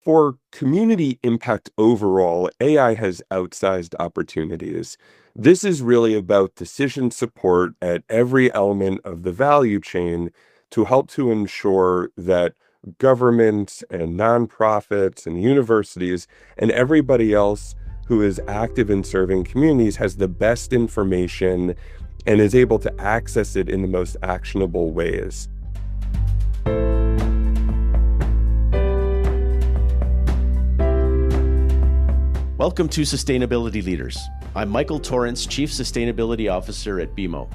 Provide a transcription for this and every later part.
For community impact overall, AI has outsized opportunities. This is really about decision support at every element of the value chain to help to ensure that governments and nonprofits and universities and everybody else who is active in serving communities has the best information and is able to access it in the most actionable ways. Welcome to Sustainability Leaders. I'm Michael Torrance, Chief Sustainability Officer at BMO.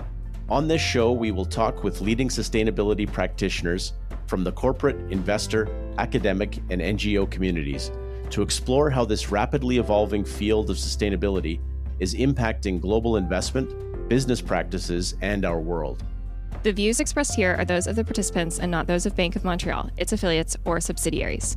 On this show, we will talk with leading sustainability practitioners from the corporate, investor, academic, and NGO communities to explore how this rapidly evolving field of sustainability is impacting global investment, business practices, and our world. The views expressed here are those of the participants and not those of Bank of Montreal, its affiliates, or subsidiaries.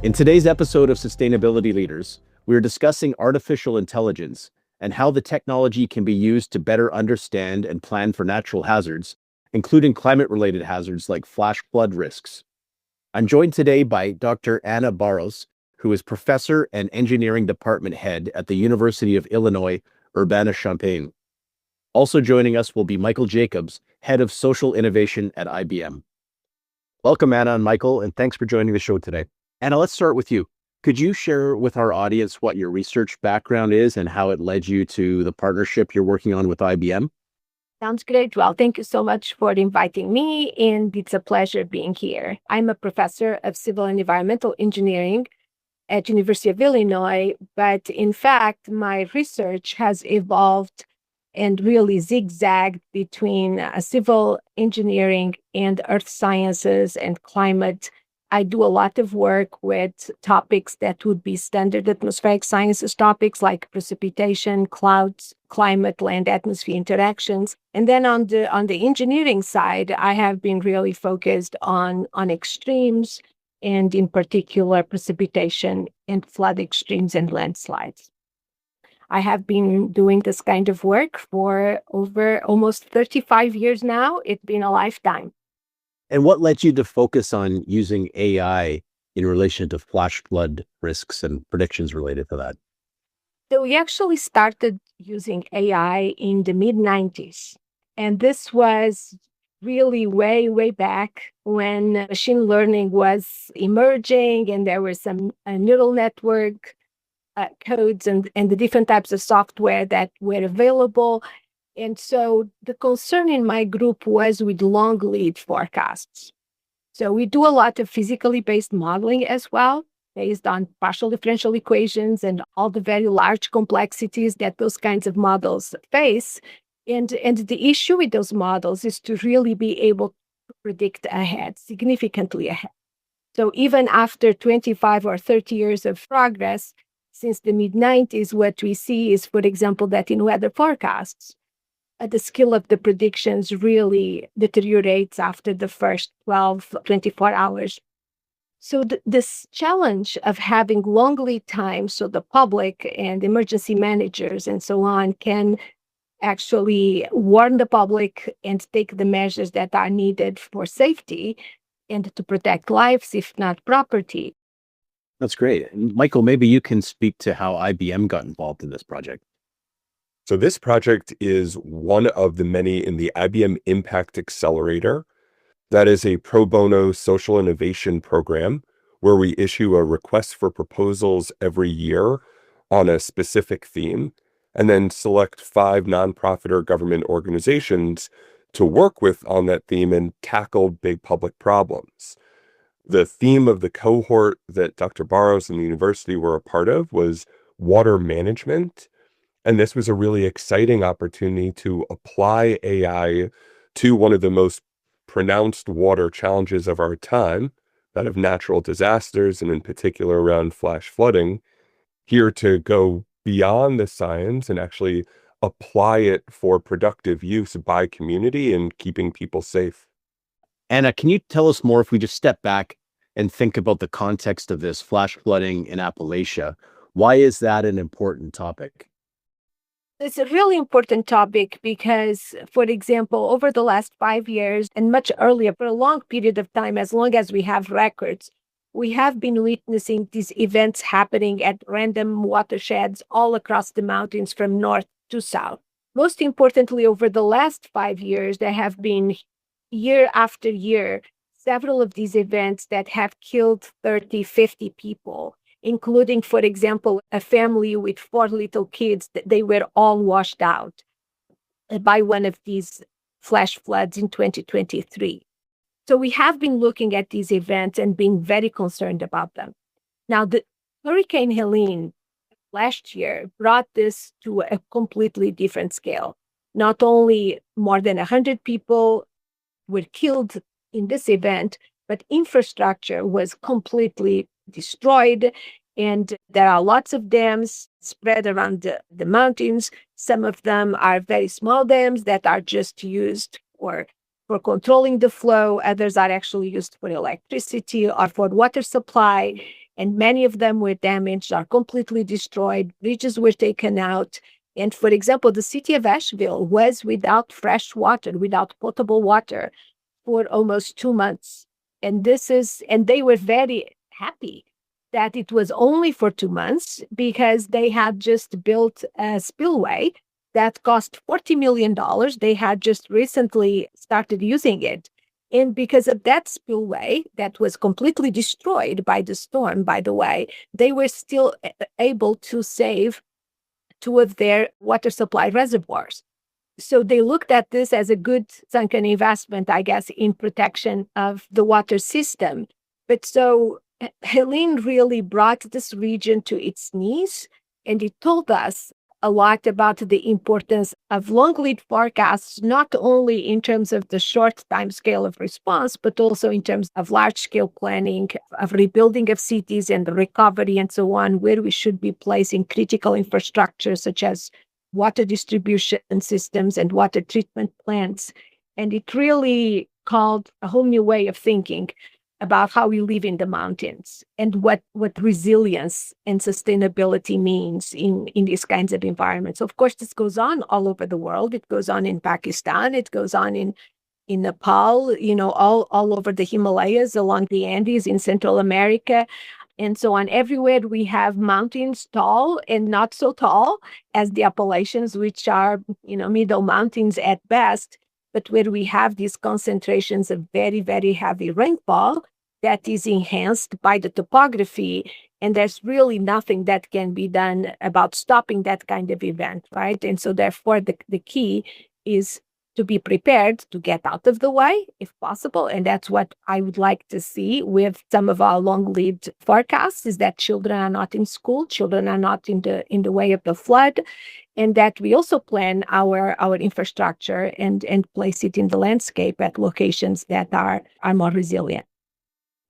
In today's episode of Sustainability Leaders, we're discussing artificial intelligence and how the technology can be used to better understand and plan for natural hazards, including climate-related hazards like flash flood risks. I'm joined today by Dr. Anna Barros, who is professor and engineering department head at the University of Illinois, Urbana-Champaign. Also joining us will be Michael Jacobs, head of social innovation at IBM. Welcome, Anna and Michael, and thanks for joining the show today. Anna, let's start with you. Could you share with our audience what your research background is and how it led you to the partnership you're working on with IBM? Sounds great. Well, thank you so much for inviting me, and it's a pleasure being here. I'm a professor of civil and environmental engineering at University of Illinois, but in fact, my research has evolved and really zigzagged between civil engineering and earth sciences and climate. I do a lot of work with topics that would be standard atmospheric sciences topics like precipitation, clouds, climate, land, atmosphere interactions. And then on the engineering side, I have been really focused on extremes and in particular precipitation and flood extremes and landslides. I have been doing this kind of work for over almost 35 years now. It's been a lifetime. And what led you to focus on using AI in relation to flash flood risks and predictions related to that? So we actually started using AI in the mid-90s. And this was really way, way back when machine learning was emerging and there were some neural network codes and the different types of software that were available. And so the concern in my group was with long lead forecasts. So we do a lot of physically based modeling as well, based on partial differential equations and all the very large complexities that those kinds of models face. And the issue with those models is to really be able to predict ahead, significantly ahead. So even after 25 or 30 years of progress, since the mid-90s, what we see is, for example, that in weather forecasts, the skill of the predictions really deteriorates after the first 12, 24 hours. So this challenge of having long lead times so the public and emergency managers and so on can actually warn the public and take the measures that are needed for safety and to protect lives, if not property. That's great. And Michael, maybe you can speak to how IBM got involved in this project. So this project is one of the many in the IBM Impact Accelerator. That is a pro bono social innovation program where we issue a request for proposals every year on a specific theme, and then select 5 nonprofit or government organizations to work with on that theme and tackle big public problems. The theme of the cohort that Dr. Barros and the university were a part of was water management. And this was a really exciting opportunity to apply AI to one of the most pronounced water challenges of our time, that of natural disasters, and in particular around flash flooding, here to go beyond the science and actually apply it for productive use by community and keeping people safe. Anna, can you tell us more if we just step back and think about the context of this flash flooding in Appalachia? Why is that an important topic? It's a really important topic because, for example, over the last 5 years and much earlier, for a long period of time, as long as we have records, we have been witnessing these events happening at random watersheds all across the mountains from north to south. Most importantly, over the last 5 years, there have been year after year several of these events that have killed 30, 50 people, including, for example, a family with four little kids that they were all washed out by one of these flash floods in 2023. So we have been looking at these events and being very concerned about them. Now, the Hurricane Helene last year brought this to a completely different scale. Not only more than 100 people were killed in this event, but infrastructure was completely destroyed. And there are lots of dams spread around the mountains. Some of them are very small dams that are just used for controlling the flow. Others are actually used for electricity or for water supply. And many of them were damaged or completely destroyed. Bridges were taken out. And for example, the city of Asheville was without fresh water, without potable water for almost 2 months. And they were very happy that it was only for 2 months because they had just built a spillway that cost $40 million. They had just recently started using it. And because of that spillway that was completely destroyed by the storm, by the way, they were still able to save two of their water supply reservoirs. So they looked at this as a good sunken investment, I guess, in protection of the water system. But so Helene really brought this region to its knees, and it told us a lot about the importance of long lead forecasts, not only in terms of the short time scale of response, but also in terms of large scale planning, of rebuilding of cities and the recovery and so on, where we should be placing critical infrastructure such as water distribution systems and water treatment plants. And it really called a whole new way of thinking about how we live in the mountains and what resilience and sustainability means in these kinds of environments. Of course, this goes on all over the world. It goes on in Pakistan. It goes on in Nepal, all over the Himalayas, along the Andes, in Central America, and so on. Everywhere we have mountains tall and not so tall as the Appalachians, which are, middle mountains at best, but where we have these concentrations of very, very heavy rainfall that is enhanced by the topography. And there's really nothing that can be done about stopping that kind of event, right? And so therefore, the key is to be prepared to get out of the way if possible. And that's what I would like to see with some of our long lead forecasts, is that children are not in school, children are not in the way of the flood, and that we also plan our infrastructure and place it in the landscape at locations that are more resilient.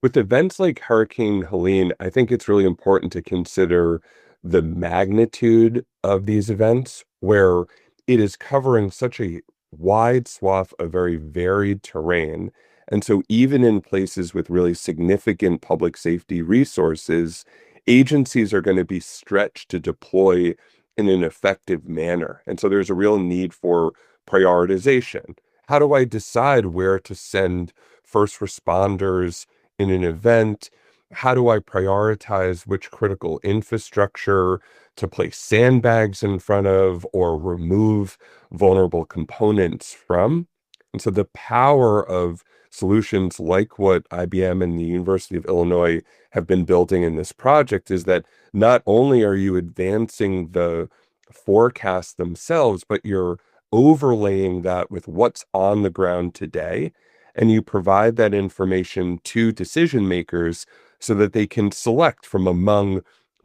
With events like Hurricane Helene, I think it's really important to consider the magnitude of these events, where it is covering such a wide swath of very varied terrain. And so even in places with really significant public safety resources, agencies are going to be stretched to deploy in an effective manner. And so there's a real need for prioritization. How do I decide where to send first responders in an event? How do I prioritize which critical infrastructure to place sandbags in front of or remove vulnerable components from? And so the power of solutions like what IBM and the University of Illinois have been building in this project is that not only are you advancing the forecasts themselves, but you're overlaying that with what's on the ground today. And you provide that information to decision makers so that they can select from among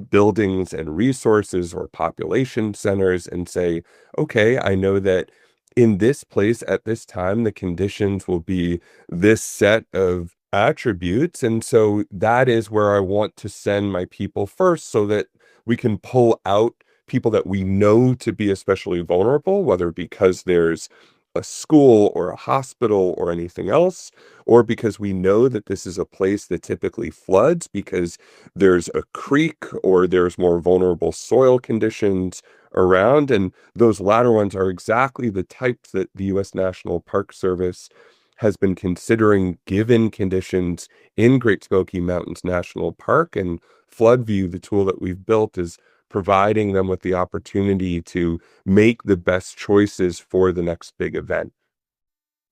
buildings and resources or population centers and say, okay, I know that in this place at this time, the conditions will be this set of attributes. And so that is where I want to send my people first, so that we can pull out people that we know to be especially vulnerable, whether because there's a school or a hospital or anything else, or because we know that this is a place that typically floods because there's a creek or there's more vulnerable soil conditions around. And those latter ones are exactly the types that the U.S. National Park Service has been considering given conditions in Great Smoky Mountains National Park. And FloodView, the tool that we've built, is providing them with the opportunity to make the best choices for the next big event.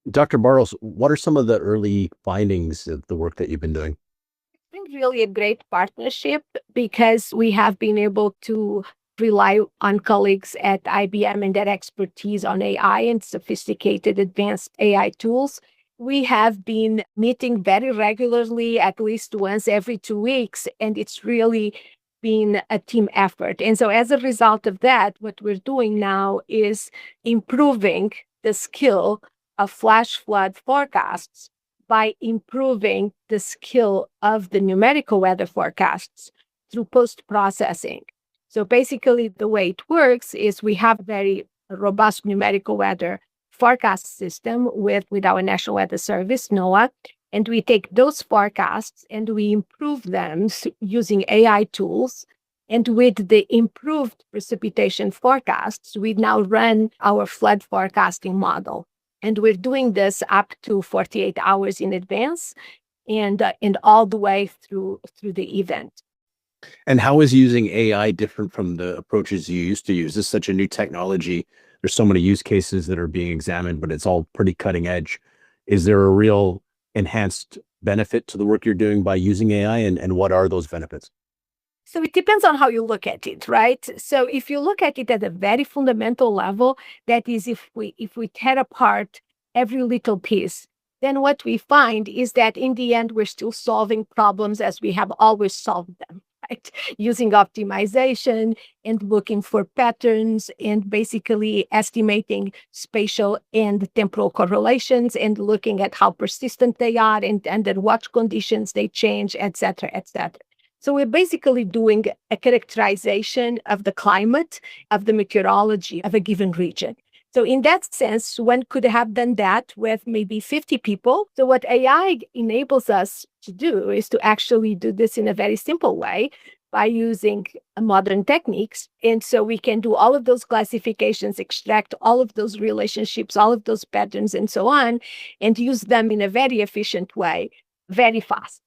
Dr. Barros, what are some of the early findings of the work that you've been doing? It's been really a great partnership because we have been able to rely on colleagues at IBM and their expertise on AI and sophisticated advanced AI tools. We have been meeting very regularly, at least once every 2 weeks, and it's really been a team effort. And so as a result of that, what we're doing now is improving the skill of flash flood forecasts by improving the skill of the numerical weather forecasts through post-processing. So basically, the way it works is we have a very robust numerical weather forecast system with our National Weather Service, NOAA, and we take those forecasts and we improve them using AI tools. And with the improved precipitation forecasts, we now run our flood forecasting model. And we're doing this up to 48 hours in advance and all the way through the event. And how is using AI different from the approaches you used to use? This is such a new technology. There's so many use cases that are being examined, but it's all pretty cutting edge. Is there a real enhanced benefit to the work you're doing by using AI, and what are those benefits? So it depends on how you look at it, right? So if you look at it at a very fundamental level, that is, if we tear apart every little piece, then what we find is that in the end, we're still solving problems as we have always solved them, right? Using optimization and looking for patterns and basically estimating spatial and temporal correlations and looking at how persistent they are and under what conditions they change, et cetera, et cetera. So we're basically doing a characterization of the climate, of the meteorology of a given region. So in that sense, one could have done that with maybe 50 people. So what AI enables us to do is to actually do this in a very simple way by using modern techniques. And so we can do all of those classifications, extract all of those relationships, all of those patterns, and so on, and use them in a very efficient way, very fast.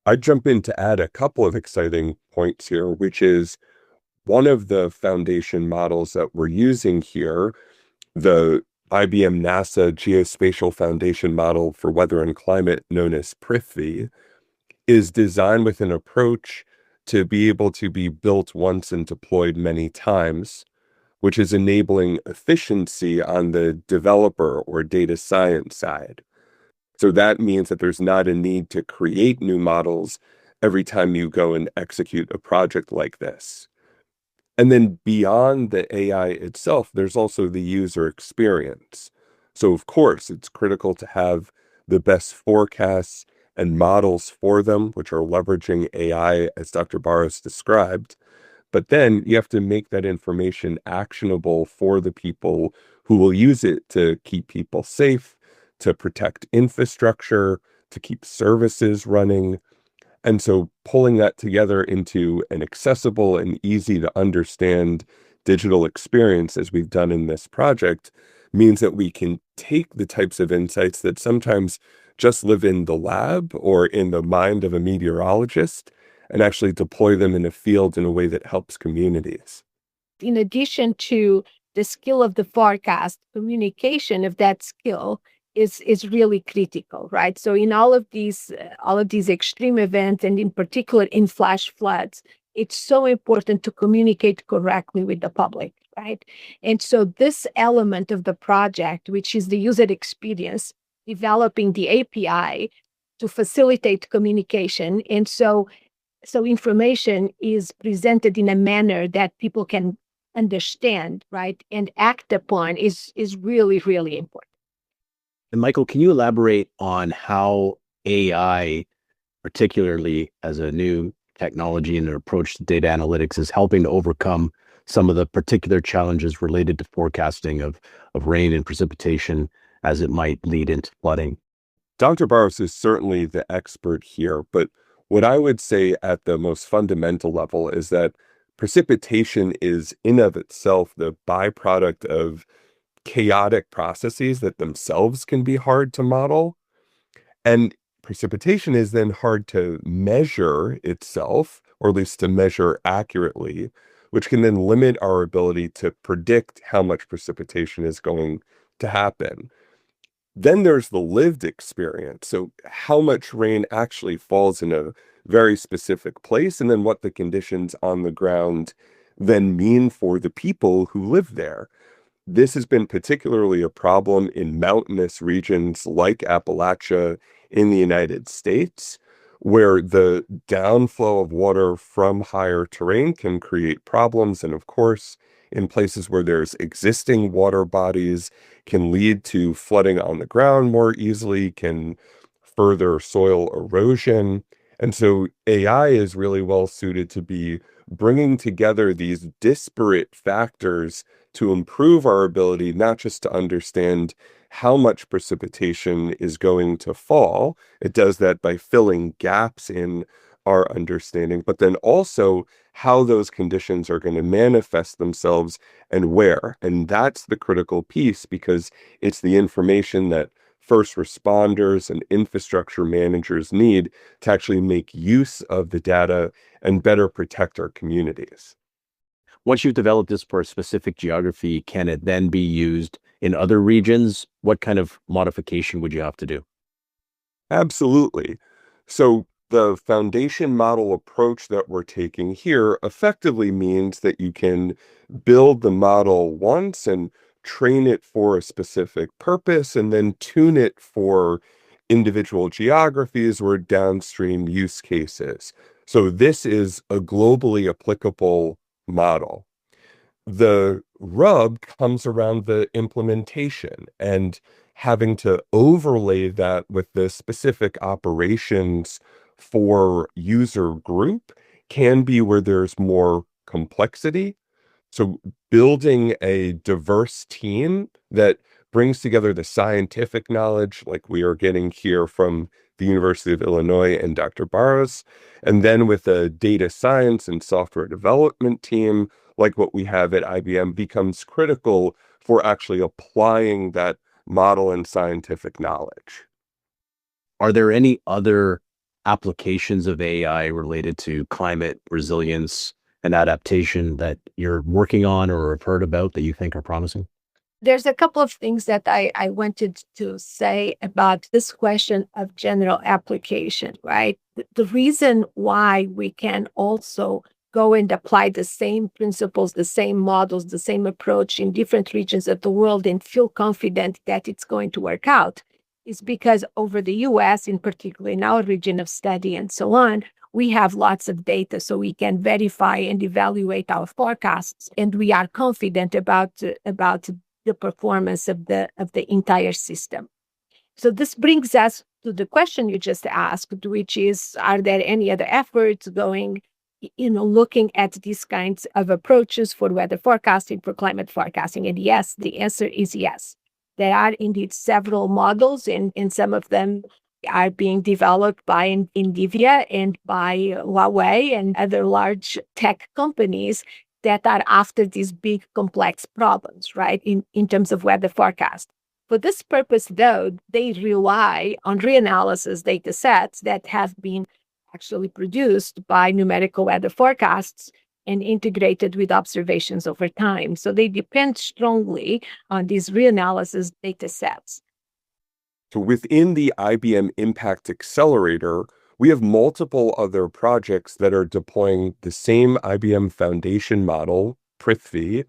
I'd jump in to add a couple of exciting points here, which is one of the foundation models that we're using here, the IBM NASA Geospatial Foundation Model for Weather and Climate, known as PRIFVI, is designed with an approach to be able to be built once and deployed many times, which is enabling efficiency on the developer or data science side. So that means that there's not a need to create new models every time you go and execute a project like this. And then beyond the AI itself, there's also the user experience. So of course, it's critical to have the best forecasts and models for them, which are leveraging AI, as Dr. Barros described. But then you have to make that information actionable for the people who will use it to keep people safe, to protect infrastructure, to keep services running. And so pulling that together into an accessible and easy to understand digital experience, as we've done in this project, means that we can take the types of insights that sometimes just live in the lab or in the mind of a meteorologist and actually deploy them in a field in a way that helps communities. In addition to the skill of the forecast, communication of that skill is really critical, right? So in all of these extreme events, and in particular in flash floods, it's so important to communicate correctly with the public, right? And so this element of the project, which is the user experience, developing the API to facilitate communication, and so information is presented in a manner that people can understand, right, and act upon is really, really important. And Michael, can you elaborate on how AI, particularly as a new technology and an approach to data analytics, is helping to overcome some of the particular challenges related to forecasting of rain and precipitation as it might lead into flooding? Dr. Barros is certainly the expert here, but what I would say at the most fundamental level is that precipitation is in of itself the byproduct of chaotic processes that themselves can be hard to model. And precipitation is then hard to measure itself, or at least to measure accurately, which can then limit our ability to predict how much precipitation is going to happen. Then there's the lived experience. So how much rain actually falls in a very specific place, and then what the conditions on the ground then mean for the people who live there. This has been particularly a problem in mountainous regions like Appalachia in the United States, where the downflow of water from higher terrain can create problems. And of course, in places where there's existing water bodies, can lead to flooding on the ground more easily, can further soil erosion. And so AI is really well suited to be bringing together these disparate factors to improve our ability not just to understand how much precipitation is going to fall. It does that by filling gaps in our understanding, but then also how those conditions are going to manifest themselves and where. And that's the critical piece, because it's the information that first responders and infrastructure managers need to actually make use of the data and better protect our communities. Once you've developed this for a specific geography, can it then be used in other regions? What kind of modification would you have to do? Absolutely. So the foundation model approach that we're taking here effectively means that you can build the model once and train it for a specific purpose, and then tune it for individual geographies or downstream use cases. So this is a globally applicable model. The rub comes around the implementation and having to overlay that with the specific operations for user group can be where there's more complexity. So building a diverse team that brings together the scientific knowledge, like we are getting here from the University of Illinois and Dr. Barros, and then with a data science and software development team, like what we have at IBM, becomes critical for actually applying that model and scientific knowledge. Are there any other applications of AI related to climate resilience and adaptation that you're working on or have heard about that you think are promising? There's a couple of things that I wanted to say about this question of general application, right? The reason why we can also go and apply the same principles, the same models, the same approach in different regions of the world and feel confident that it's going to work out is because over the US, in particular in our region of study and so on, we have lots of data so we can verify and evaluate our forecasts, and we are confident about the performance of the entire system. So this brings us to the question you just asked, which is, are there any other efforts going, looking at these kinds of approaches for weather forecasting, for climate forecasting? And yes, the answer is yes. There are indeed several models, and some of them are being developed by NVIDIA and by Huawei and other large tech companies that are after these big, complex problems, right, in terms of weather forecast. For this purpose, though, they rely on reanalysis data sets that have been actually produced by numerical weather forecasts and integrated with observations over time. So they depend strongly on these reanalysis data sets. So within the IBM Impact Accelerator, we have multiple other projects that are deploying the same IBM foundation model, Prithvi,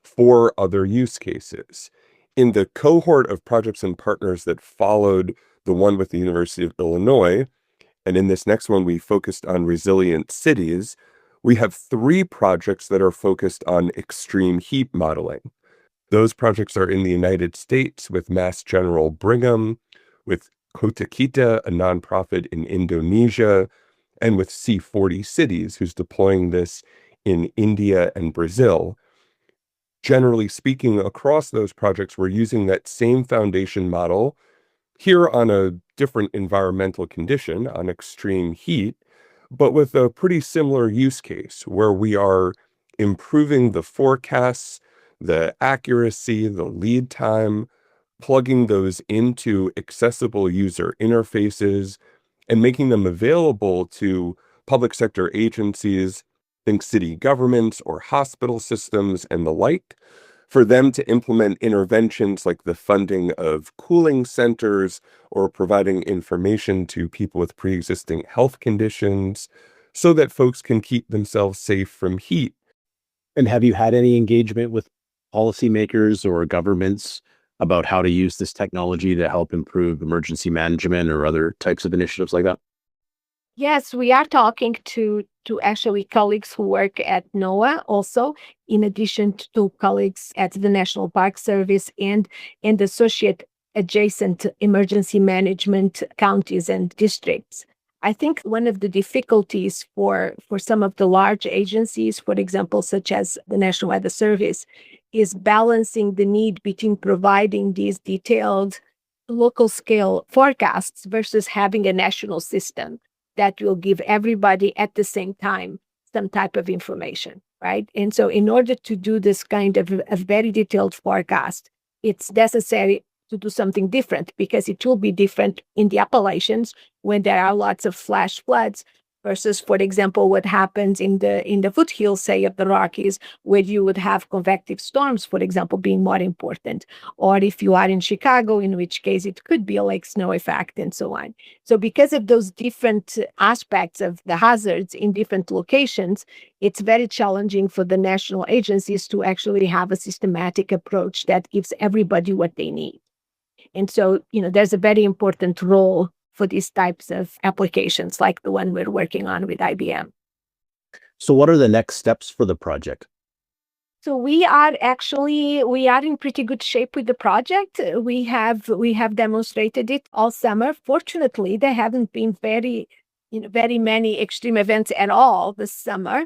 for other use cases. In the cohort of projects and partners that followed the one with the University of Illinois, and in this next one, we focused on resilient cities, we have 3 projects that are focused on extreme heat modeling. Those projects are in the United States with Mass General Brigham, with Kota Kita, a nonprofit in Indonesia, and with C40 Cities, who's deploying this in India and Brazil. Generally speaking, across those projects, we're using that same foundation model here on a different environmental condition, on extreme heat, but with a pretty similar use case where we are improving the forecasts, the accuracy, the lead time, plugging those into accessible user interfaces and making them available to public sector agencies, think city governments or hospital systems and the like, for them to implement interventions like the funding of cooling centers or providing information to people with pre-existing health conditions so that folks can keep themselves safe from heat. And have you had any engagement with policymakers or governments about how to use this technology to help improve emergency management or other types of initiatives like that? Yes, we are talking to actually colleagues who work at NOAA also, in addition to colleagues at the National Park Service and associate adjacent emergency management counties and districts. I think one of the difficulties for some of the large agencies, for example, such as the National Weather Service, is balancing the need between providing these detailed local scale forecasts versus having a national system that will give everybody at the same time some type of information, right? And so in order to do this kind of a very detailed forecast, it's necessary to do something different because it will be different in the Appalachians when there are lots of flash floods versus, for example, what happens in the foothills, say, of the Rockies, where you would have convective storms, for example, being more important. Or if you are in Chicago, in which case it could be a lake snow effect and so on. So because of those different aspects of the hazards in different locations, it's very challenging for the national agencies to actually have a systematic approach that gives everybody what they need. And so, there's a very important role for these types of applications, like the one we're working on with IBM. So what are the next steps for the project? So we are in pretty good shape with the project. We have demonstrated it all summer. Fortunately, there haven't been very many extreme events at all this summer.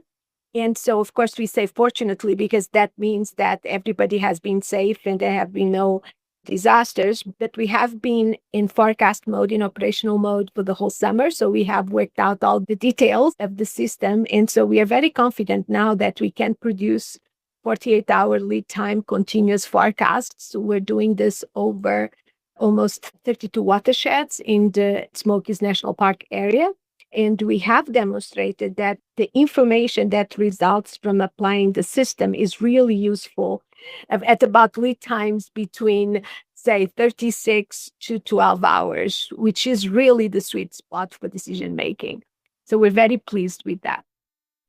And so, of course, we say fortunately because that means that everybody has been safe and there have been no disasters, but we have been in forecast mode, in operational mode for the whole summer. So we have worked out all the details of the system. And so we are very confident now that we can produce 48-hour lead time continuous forecasts. So we're doing this over almost 32 watersheds in the Smokies National Park area. And we have demonstrated that the information that results from applying the system is really useful at about lead times between, say, 36 to 12 hours, which is really the sweet spot for decision making. So we're very pleased with that.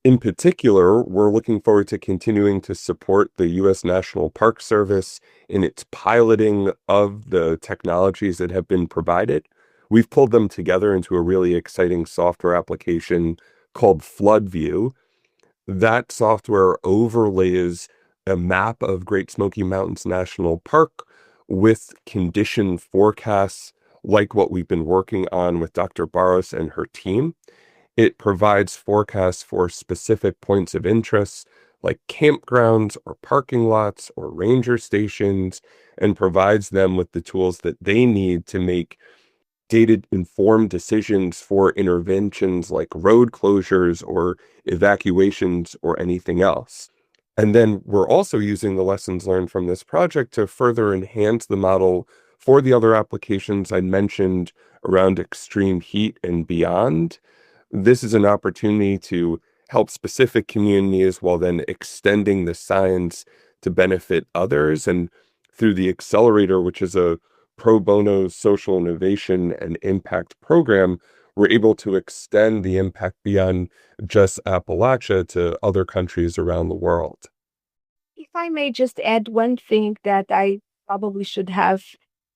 In particular, we're looking forward to continuing to support the U.S. National Park Service in its piloting of the technologies that have been provided. We've pulled them together into a really exciting software application called FloodView. That software overlays a map of Great Smoky Mountains National Park with condition forecasts like what we've been working on with Dr. Barros and her team. It provides forecasts for specific points of interest like campgrounds or parking lots or ranger stations and provides them with the tools that they need to make data-informed decisions for interventions like road closures or evacuations or anything else. And then we're also using the lessons learned from this project to further enhance the model for the other applications I mentioned around extreme heat and beyond. This is an opportunity to help specific communities while then extending the science to benefit others. And through the accelerator, which is a pro bono social innovation and impact program, we're able to extend the impact beyond just Appalachia to other countries around the world. If I may just add one thing that I probably should have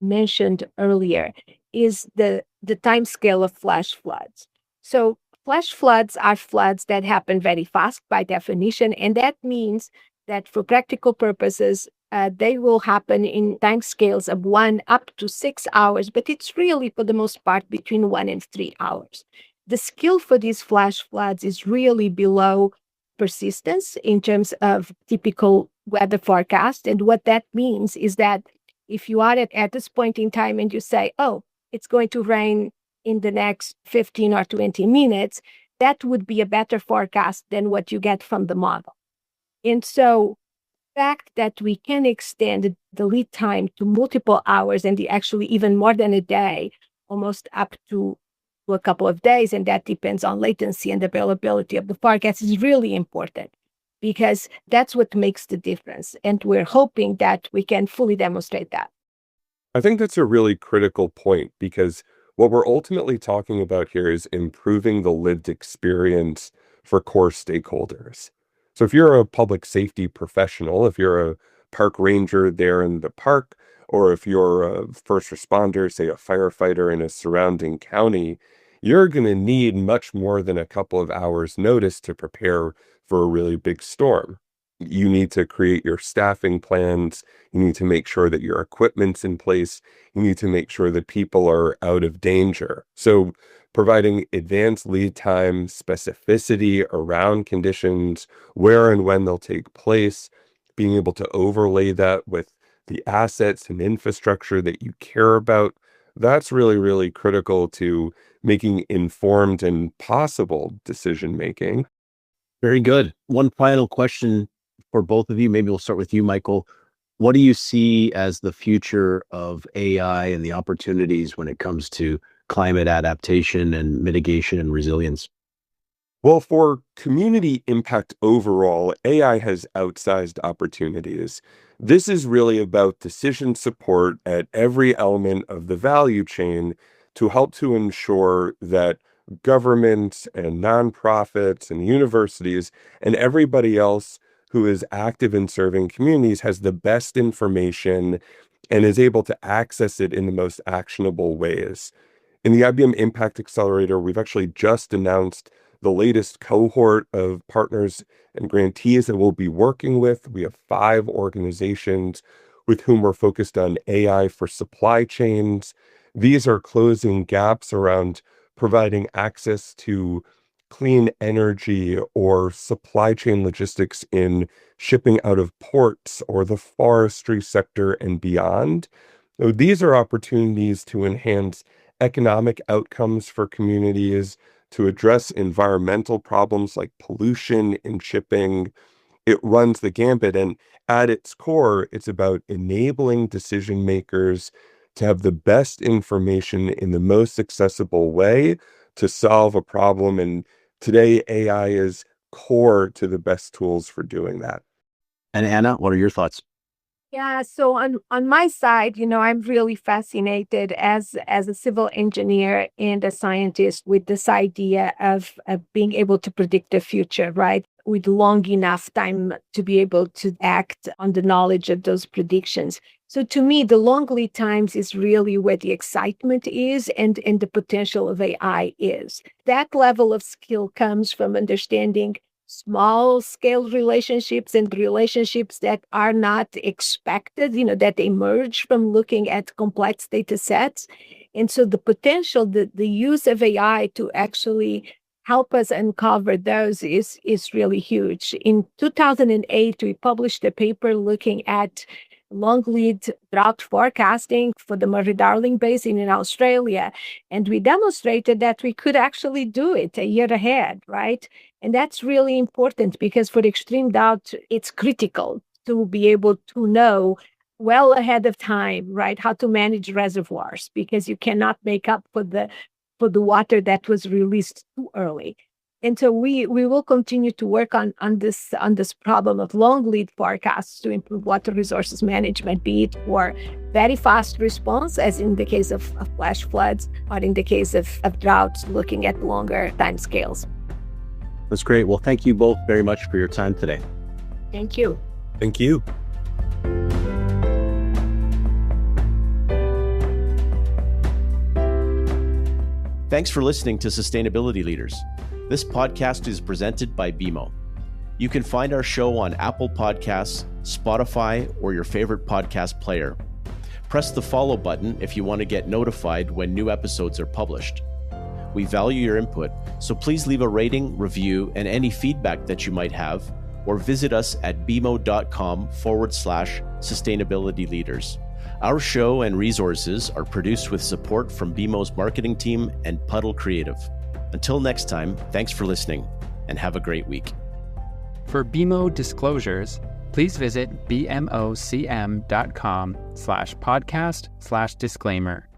mentioned earlier is the time scale of flash floods. So flash floods are floods that happen very fast by definition, and that means that for practical purposes, they will happen in time scales of 1 up to 6 hours, but it's really, for the most part, between 1 and 3 hours. The skill for these flash floods is really below persistence in terms of typical weather forecast. And what that means is that if you are at this point in time and you say, oh, it's going to rain in the next 15 or 20 minutes, that would be a better forecast than what you get from the model. And so the fact that we can extend the lead time to multiple hours and actually even more than a day, almost up to a couple of days, and that depends on latency and availability of the forecast, is really important because that's what makes the difference. And we're hoping that we can fully demonstrate that. I think that's a really critical point because what we're ultimately talking about here is improving the lived experience for core stakeholders. So if you're a public safety professional, if you're a park ranger there in the park, or if you're a first responder, say a firefighter in a surrounding county, you're going to need much more than a couple of hours notice to prepare for a really big storm. You need to create your staffing plans. You need to make sure that your equipment's in place. You need to make sure that people are out of danger. So providing advanced lead time, specificity around conditions, where and when they'll take place, being able to overlay that with the assets and infrastructure that you care about, that's really, really critical to making informed and possible decision making. Very good. One final question for both of you. Maybe we'll start with you, Michael. What do you see as the future of AI and the opportunities when it comes to climate adaptation and mitigation and resilience? Well, for community impact overall, AI has outsized opportunities. This is really about decision support at every element of the value chain to help to ensure that governments and nonprofits and universities and everybody else who is active in serving communities has the best information and is able to access it in the most actionable ways. In the IBM Impact Accelerator, we've actually just announced the latest cohort of partners and grantees that we'll be working with. We have 5 organizations with whom we're focused on AI for supply chains. These are closing gaps around providing access to clean energy or supply chain logistics in shipping out of ports or the forestry sector and beyond. So these are opportunities to enhance economic outcomes for communities, to address environmental problems like pollution in shipping. It runs the gambit, and at its core, it's about enabling decision makers to have the best information in the most accessible way to solve a problem. And today, AI is core to the best tools for doing that. And Anna, what are your thoughts? Yeah, so on my side, I'm really fascinated as a civil engineer and a scientist with this idea of being able to predict the future, right? With long enough time to be able to act on the knowledge of those predictions. So to me, the long lead times is really where the excitement is and the potential of AI is. That level of skill comes from understanding small scale relationships and relationships that are not expected, that emerge from looking at complex data sets. And so the potential, the use of AI to actually help us uncover those is really huge. In 2008, we published a paper looking at long lead drought forecasting for the Murray-Darling Basin in Australia. And we demonstrated that we could actually do it a year ahead, right? And that's really important because for extreme drought, it's critical to be able to know well ahead of time, right, how to manage reservoirs, because you cannot make up for the water that was released too early. And so we will continue to work on this problem of long lead forecasts to improve water resources management, be it for very fast response, as in the case of flash floods, or in the case of droughts, looking at longer time scales. That's great. Well, thank you both very much for your time today. Thank you. Thank you. Thanks for listening to Sustainability Leaders. This podcast is presented by BMO. You can find our show on Apple Podcasts, Spotify, or your favorite podcast player. Press the follow button if you want to get notified when new episodes are published. We value your input, so please leave a rating, review, and any feedback that you might have, or visit us at bmo.com/sustainability leaders. Our show and resources are produced with support from BMO's marketing team and Puddle Creative. Until next time, thanks for listening and have a great week. For BMO disclosures, please visit bmocm.com/podcast/disclaimer.